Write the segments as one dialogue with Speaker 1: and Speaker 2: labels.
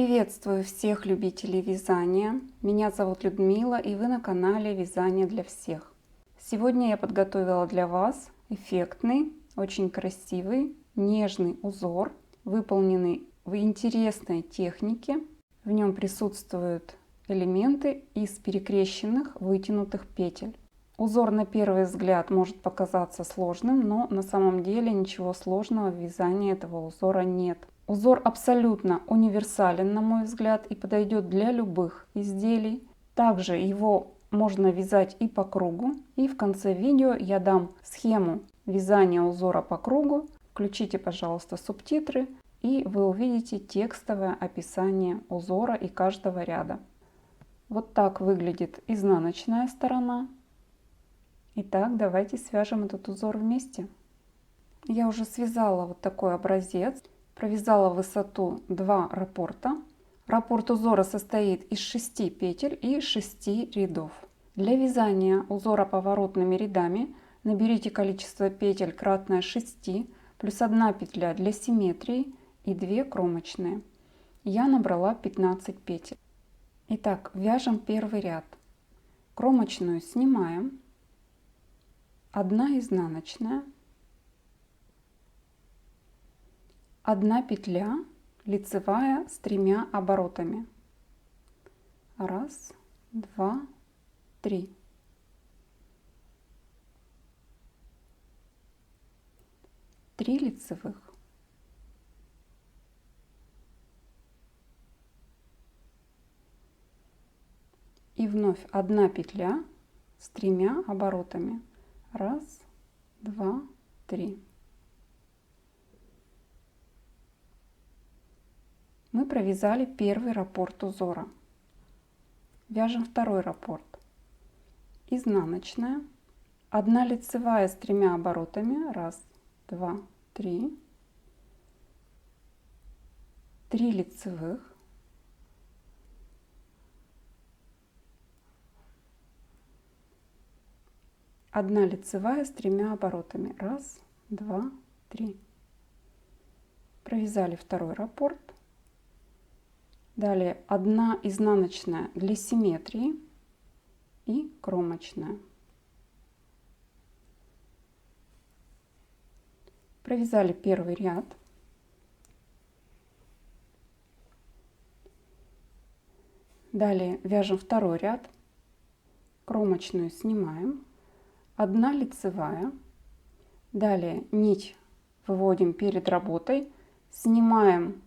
Speaker 1: Приветствую всех любителей вязания. Меня зовут Людмила, и вы на канале Вязание для всех. Сегодня я подготовила для вас эффектный, очень красивый, нежный узор, выполненный в интересной технике. В нем присутствуют элементы из перекрещенных вытянутых петель. Узор на первый взгляд может показаться сложным, но на самом деле ничего сложного в вязании этого узора нет. Узор абсолютно универсален, на мой взгляд, и подойдет для любых изделий. Также его можно вязать и по кругу. И в конце видео я дам схему вязания узора по кругу. Включите, пожалуйста, субтитры, и вы увидите текстовое описание узора и каждого ряда. Вот так выглядит изнаночная сторона. Итак, давайте свяжем этот узор вместе. Я уже связала вот такой образец. Провязала высоту 2 раппорта. Раппорт узора состоит из 6 петель и 6 рядов. Для вязания узора поворотными рядами наберите количество петель кратное 6, плюс 1 петля для симметрии и 2 кромочные. Я набрала 15 петель. Итак, вяжем первый ряд. Кромочную снимаем. 1 изнаночная. 1 петля лицевая с 3 оборотами. 1, 2, 3. Три лицевых. И вновь 1 петля с 3 оборотами. 1, 2, 3. Мы провязали первый раппорт узора. Вяжем второй раппорт. Изнаночная. 1 лицевая с 3 оборотами. 1, 2, 3. 3 лицевых. Одна лицевая с 3 оборотами. 1, 2, 3. Провязали второй раппорт. Далее 1 изнаночная для симметрии и кромочная. Провязали первый ряд. Далее вяжем второй ряд. Кромочную снимаем. 1 лицевая. Далее нить выводим перед работой. Снимаем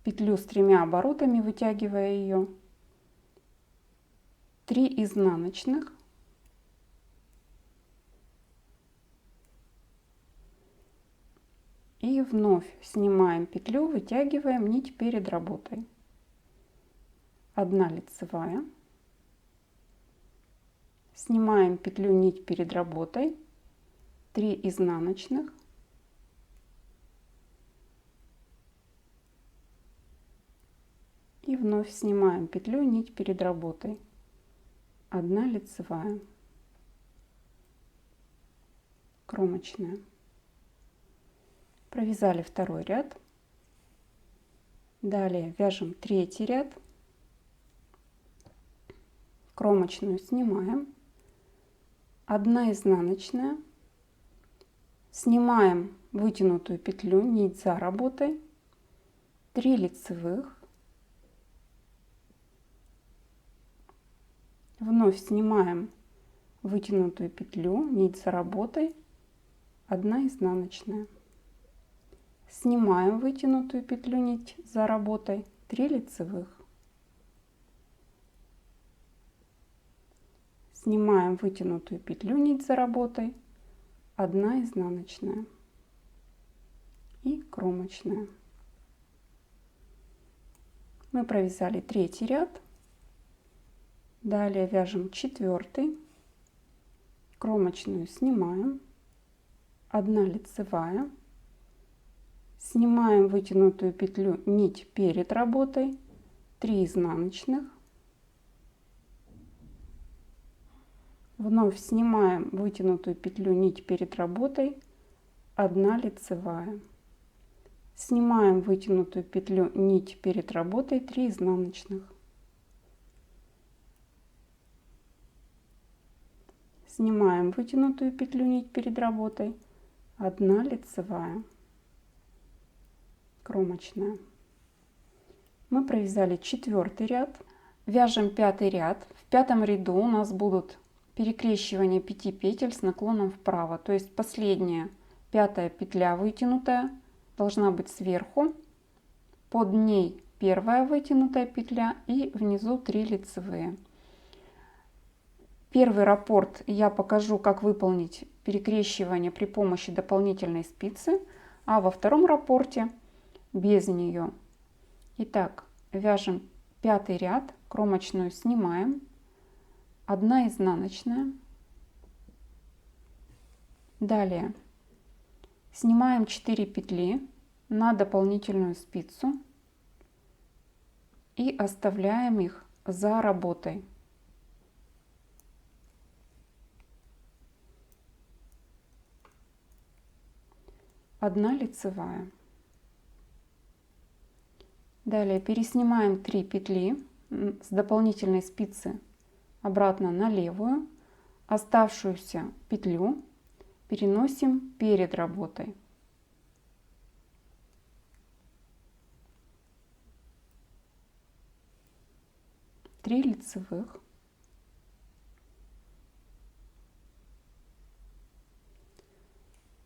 Speaker 1: петлю с 3 оборотами, вытягивая ее. 3 изнаночных. И вновь снимаем петлю, вытягиваем нить перед работой. 1 лицевая. Снимаем петлю, нить перед работой. 3 изнаночных. И вновь снимаем петлю, нить перед работой. 1 лицевая. Кромочная. Провязали второй ряд. Далее вяжем третий ряд. Кромочную снимаем. 1 изнаночная. Снимаем вытянутую петлю, нить за работой. 3 лицевых. Вновь снимаем вытянутую петлю, нить за работой. 1 изнаночная. Снимаем вытянутую петлю, нить за работой. 3 лицевых. Снимаем вытянутую петлю, нить за работой. 1 изнаночная. И кромочная. Мы провязали третий ряд. Далее вяжем четвертый. Кромочную снимаем. 1 лицевая. Снимаем вытянутую петлю, нить перед работой. 3 изнаночных. Вновь снимаем вытянутую петлю, нить перед работой. 1 лицевая. Снимаем вытянутую петлю нить перед работой, 3 изнаночных. Снимаем вытянутую петлю нить перед работой, 1 лицевая, кромочная. Мы провязали 4 ряд, вяжем 5 ряд. В 5 ряду у нас будут перекрещивание 5 петель с наклоном вправо, то есть последняя 5-я петля вытянутая должна быть сверху, под ней 1-я вытянутая петля и внизу 3 лицевые. Первый раппорт я покажу, как выполнить перекрещивание при помощи дополнительной спицы, а во втором раппорте без нее. Итак, вяжем 5 ряд, кромочную снимаем, 1 изнаночная. Далее снимаем 4 петли на дополнительную спицу и оставляем их за работой. Одна лицевая. Далее переснимаем 3 петли с дополнительной спицы обратно на левую. Оставшуюся петлю переносим перед работой. Три лицевых.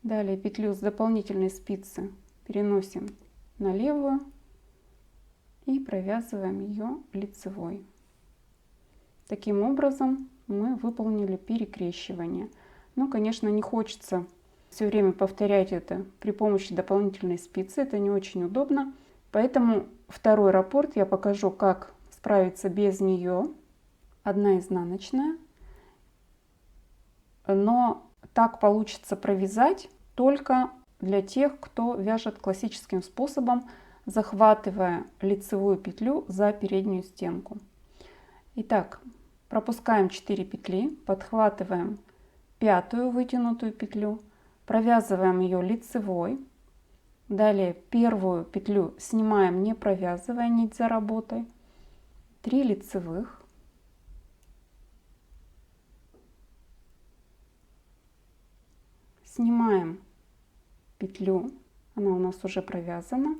Speaker 1: Далее петлю с дополнительной спицы переносим на левую и провязываем ее лицевой. Таким образом мы выполнили перекрещивание. Но, конечно, не хочется все время повторять это при помощи дополнительной спицы, это не очень удобно. Поэтому второй раппорт я покажу, как справиться без нее. 1 изнаночная. Но так получится провязать только для тех, кто вяжет классическим способом, захватывая лицевую петлю за переднюю стенку. Итак, пропускаем 4 петли, подхватываем 5-ю вытянутую петлю, провязываем ее лицевой. Далее 1-ю петлю снимаем, не провязывая нить за работой. 3 лицевых. Снимаем петлю, она у нас уже провязана.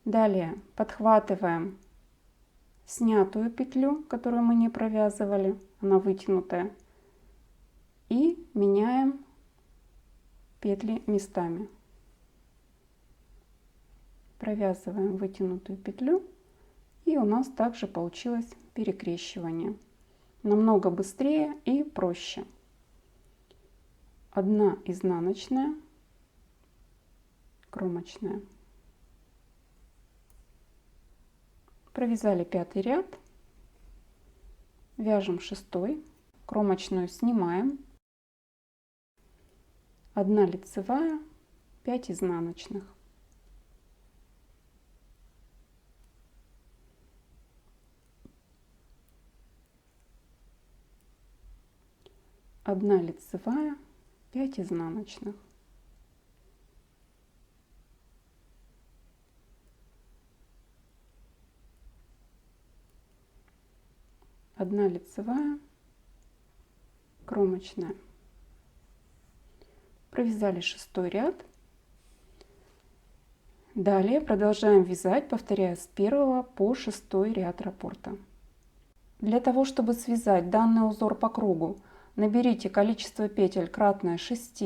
Speaker 1: Далее подхватываем снятую петлю, которую мы не провязывали, она вытянутая, и меняем петли местами. Провязываем вытянутую петлю, и у нас также получилось перекрещивание. Намного быстрее и проще. 1 изнаночная, кромочная. Провязали 5-й ряд, вяжем 6-й, кромочную снимаем, 1 лицевая, 5 изнаночных. Одна лицевая, 5 изнаночных. Одна лицевая, кромочная. Провязали 6-й ряд. Далее продолжаем вязать, повторяя с 1 по 6 ряд раппорта. Для того, чтобы связать данный узор по кругу, наберите количество петель кратное 6.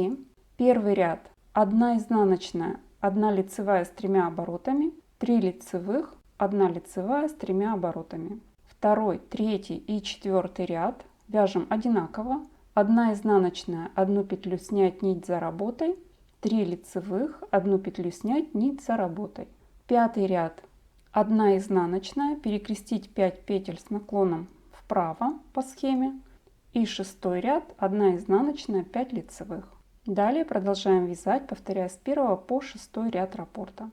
Speaker 1: Первый ряд 1 изнаночная, 1 лицевая с 3 оборотами, 3 лицевых, 1 лицевая с 3 оборотами. Второй, третий и 4 ряд вяжем одинаково. 1 изнаночная, 1 петлю снять, нить за работой, 3 лицевых, 1 петлю снять, нить за работой. 5 ряд 1 изнаночная, перекрестить 5 петель с наклоном вправо по схеме. И 6 ряд 1 изнаночная, 5 лицевых. Далее продолжаем вязать, повторяя с 1 по 6 ряд раппорта.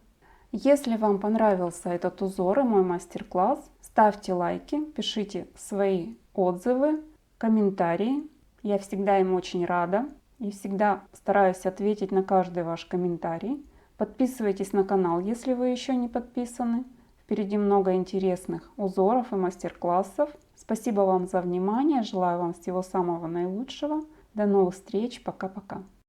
Speaker 1: Если вам понравился этот узор и мой мастер-класс, ставьте лайки, пишите свои отзывы, комментарии. Я всегда им очень рада и всегда стараюсь ответить на каждый ваш комментарий. Подписывайтесь на канал, если вы еще не подписаны. Впереди много интересных узоров и мастер-классов. Спасибо вам за внимание. Желаю вам всего самого наилучшего. До новых встреч. Пока-пока.